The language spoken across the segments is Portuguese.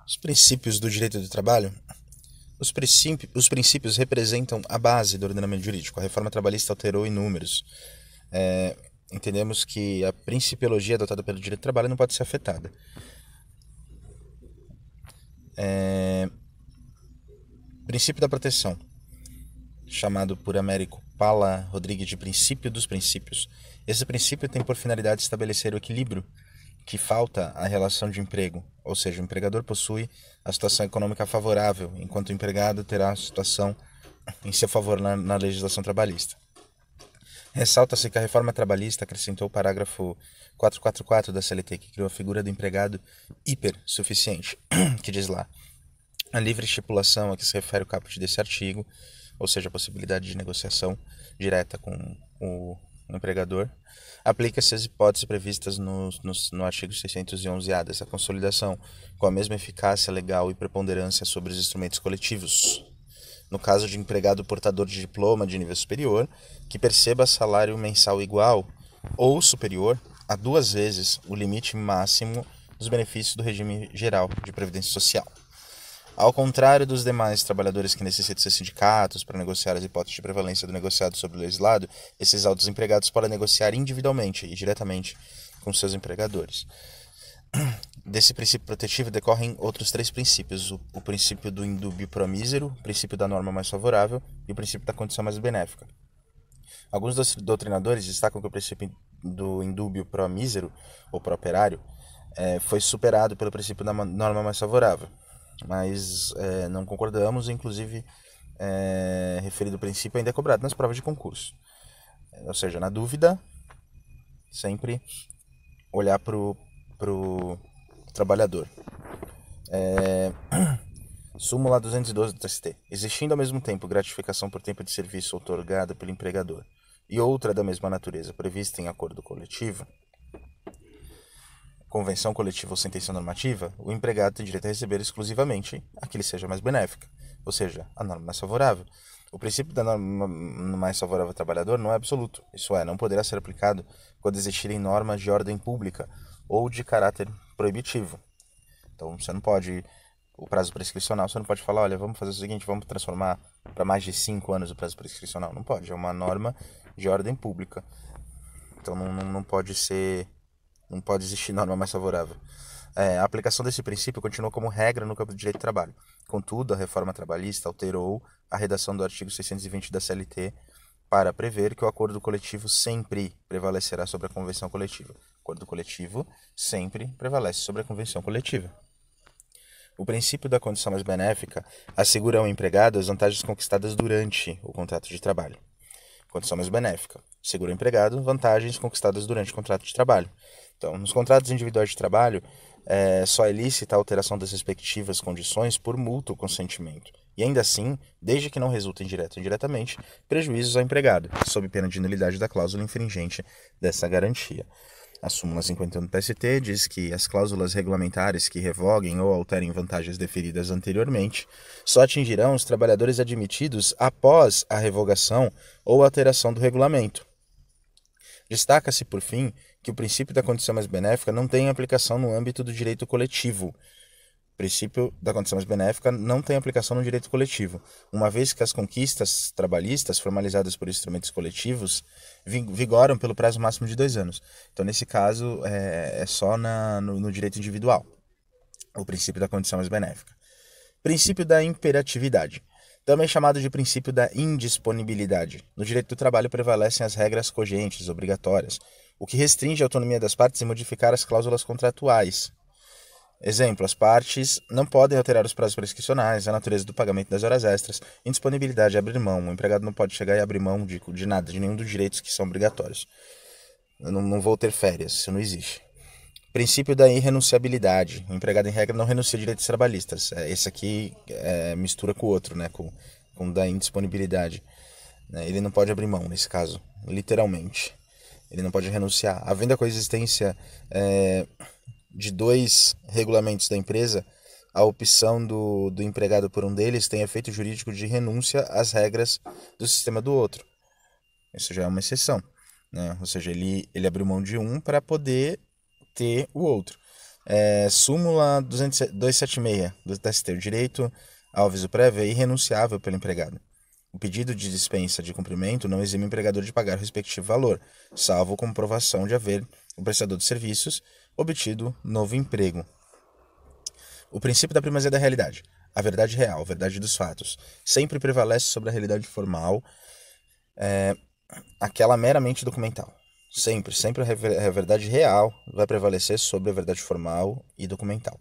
Os princípios do direito do trabalho. Os princípios representam a base do ordenamento jurídico. A reforma trabalhista alterou inúmeros. Entendemos que a principiologia adotada pelo direito do trabalho não pode ser afetada. Princípio da proteção, chamado por Américo Pala Rodrigues de princípio dos princípios. Esse princípio tem por finalidade estabelecer o equilíbrio que falta à relação de emprego, ou seja, o empregador possui a situação econômica favorável, enquanto o empregado terá a situação em seu favor na legislação trabalhista. Ressalta-se que a reforma trabalhista acrescentou o parágrafo 444 da CLT, que criou a figura do empregado hipersuficiente, que diz lá: a livre estipulação a que se refere o caput desse artigo, ou seja, a possibilidade de negociação direta com o empregador, aplica-se às hipóteses previstas no artigo 611-A dessa consolidação, com a mesma eficácia legal e preponderância sobre os instrumentos coletivos. No caso de empregado portador de diploma de nível superior, que perceba salário mensal igual ou superior a 2 vezes o limite máximo dos benefícios do regime geral de previdência social. Ao contrário dos demais trabalhadores que necessitam ser sindicatos para negociar as hipóteses de prevalência do negociado sobre o legislado, esses autos empregados podem negociar individualmente e diretamente com seus empregadores. Desse princípio protetivo decorrem outros 3 princípios: o princípio do indúbio pro mísero, o princípio da norma mais favorável e o princípio da condição mais benéfica. Alguns doutrinadores destacam que o princípio do indúbio pro mísero, ou pro operário, foi superado pelo princípio da norma mais favorável, mas não concordamos. Inclusive, referido princípio ainda é cobrado nas provas de concurso. Ou seja, na dúvida, sempre olhar para o trabalhador. Súmula 212 do TST. Existindo ao mesmo tempo gratificação por tempo de serviço outorgada pelo empregador e outra da mesma natureza prevista em acordo coletivo, convenção coletiva ou sentença normativa, o empregado tem direito a receber exclusivamente a que lhe seja mais benéfica, ou seja, a norma mais favorável. O princípio da norma mais favorável ao trabalhador não é absoluto, isso é, não poderá ser aplicado quando existirem normas de ordem pública ou de caráter proibitivo. Então, você não pode, o prazo prescricional, você não pode falar, olha, vamos fazer o seguinte, vamos transformar para mais de 5 anos o prazo prescricional. Não pode, é uma norma de ordem pública. Então, não pode ser, não pode existir norma mais favorável. A aplicação desse princípio continua como regra no campo do direito do trabalho. Contudo, a reforma trabalhista alterou a redação do artigo 620 da CLT para prever que o acordo coletivo sempre prevalecerá sobre a convenção coletiva. O acordo coletivo sempre prevalece sobre a convenção coletiva. O princípio da condição mais benéfica assegura ao empregado as vantagens conquistadas durante o contrato de trabalho. Condição mais benéfica assegura ao empregado vantagens conquistadas durante o contrato de trabalho. Então, nos contratos individuais de trabalho, só é lícita a alteração das respectivas condições por mútuo consentimento. E ainda assim, desde que não resultem direto ou indiretamente, prejuízos ao empregado, sob pena de nulidade da cláusula infringente dessa garantia. A súmula 51 do TST diz que as cláusulas regulamentares que revoguem ou alterem vantagens deferidas anteriormente só atingirão os trabalhadores admitidos após a revogação ou alteração do regulamento. Destaca-se, por fim, que o princípio da condição mais benéfica não tem aplicação no âmbito do direito coletivo. O princípio da condição mais benéfica não tem aplicação no direito coletivo, uma vez que as conquistas trabalhistas formalizadas por instrumentos coletivos vigoram pelo prazo máximo de 2 anos. Então, nesse caso, é só no direito individual, o princípio da condição mais benéfica. Princípio da imperatividade, também chamado de princípio da indisponibilidade. No direito do trabalho prevalecem as regras cogentes, obrigatórias, o que restringe a autonomia das partes em modificar as cláusulas contratuais. Exemplo, as partes não podem alterar os prazos prescricionais, a natureza do pagamento das horas extras, indisponibilidade, abrir mão. O empregado não pode chegar e abrir mão de nada, de nenhum dos direitos que são obrigatórios. Eu não vou ter férias, isso não existe. Princípio da irrenunciabilidade. O empregado, em regra, não renuncia a direitos trabalhistas. Esse aqui mistura com o outro, né? Com da indisponibilidade. Ele não pode abrir mão, nesse caso, literalmente. Ele não pode renunciar. Havendo a coexistência de 2 regulamentos da empresa, a opção do empregado por um deles tem efeito jurídico de renúncia às regras do sistema do outro. Isso já é uma exceção, né? Ou seja, ele abriu mão de um para poder ter o outro. Súmula 276 do TST. O direito ao aviso prévio é irrenunciável pelo empregado. O pedido de dispensa de cumprimento não exime o empregador de pagar o respectivo valor, salvo comprovação de haver o prestador de serviços obtido novo emprego. O princípio da primazia da realidade. A verdade real, a verdade dos fatos, sempre prevalece sobre a realidade formal, aquela meramente documental. Sempre a verdade real vai prevalecer sobre a verdade formal e documental.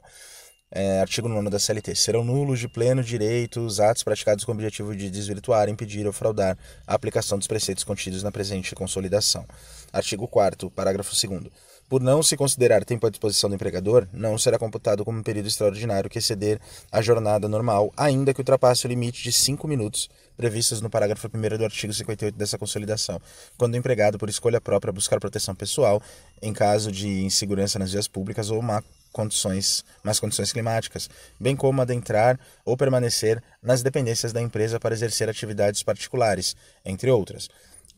Artigo 9 da CLT. Serão nulos de pleno direito os atos praticados com o objetivo de desvirtuar, impedir ou fraudar a aplicação dos preceitos contidos na presente consolidação. Artigo 4º, parágrafo 2º. Por não se considerar tempo à disposição do empregador, não será computado como um período extraordinário que exceder a jornada normal, ainda que ultrapasse o limite de 5 minutos previstos no parágrafo 1º do artigo 58 dessa consolidação, quando o empregado, por escolha própria, buscar proteção pessoal em caso de insegurança nas vias públicas ou más condições climáticas, bem como adentrar ou permanecer nas dependências da empresa para exercer atividades particulares, entre outras.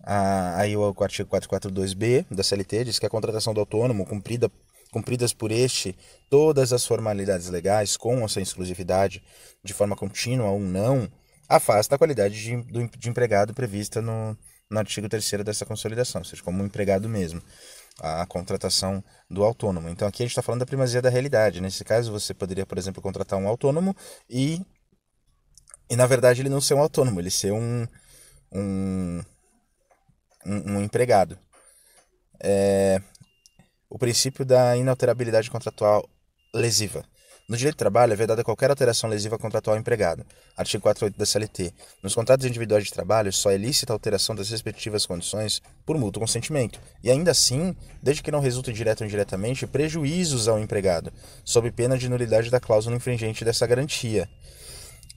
Aí o artigo 442b da CLT diz que a contratação do autônomo, cumpridas por este todas as formalidades legais, com ou sem exclusividade, de forma contínua ou não, afasta a qualidade de empregado prevista no artigo 3º dessa consolidação, ou seja, como um empregado mesmo, a contratação do autônomo. Então aqui a gente está falando da primazia da realidade. Nesse caso você poderia, por exemplo, contratar um autônomo e na verdade ele não ser um autônomo, ele ser um empregado. O princípio da inalterabilidade contratual lesiva. No direito do trabalho é vedada qualquer alteração lesiva contratual ao empregado. Artigo 48 da CLT. Nos contratos individuais de trabalho, só é lícita a alteração das respectivas condições por mútuo consentimento. E ainda assim, desde que não resulte direto ou indiretamente, prejuízos ao empregado, sob pena de nulidade da cláusula infringente dessa garantia.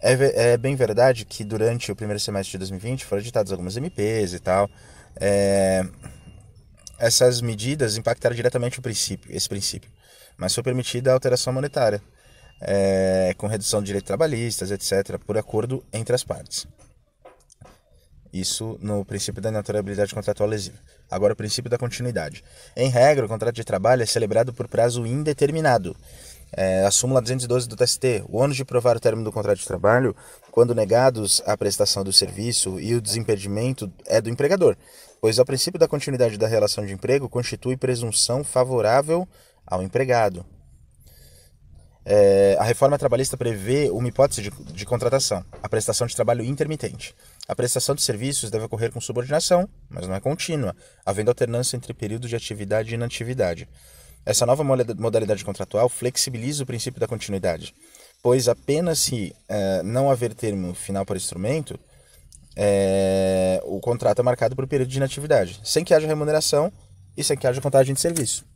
É bem verdade que durante o primeiro semestre de 2020 foram editadas algumas MPs e tal. Essas medidas impactaram diretamente esse princípio, mas foi permitida a alteração monetária, com redução de direitos trabalhistas, etc., por acordo entre as partes. Isso no princípio da inalterabilidade contratual lesiva. Agora o princípio da continuidade. Em regra, o contrato de trabalho é celebrado por prazo indeterminado. A súmula 212 do TST. O ônus de provar o término do contrato de trabalho, quando negados a prestação do serviço e o desimpedimento, é do empregador, pois ao princípio da continuidade da relação de emprego constitui presunção favorável ao empregado. A reforma trabalhista prevê uma hipótese de contratação, a prestação de trabalho intermitente. A prestação de serviços deve ocorrer com subordinação, mas não é contínua, havendo alternância entre períodos de atividade e inatividade. Essa nova modalidade contratual flexibiliza o princípio da continuidade, pois apenas se não haver termo final para o instrumento, o contrato é marcado por período de inatividade, sem que haja remuneração e sem que haja contagem de serviço.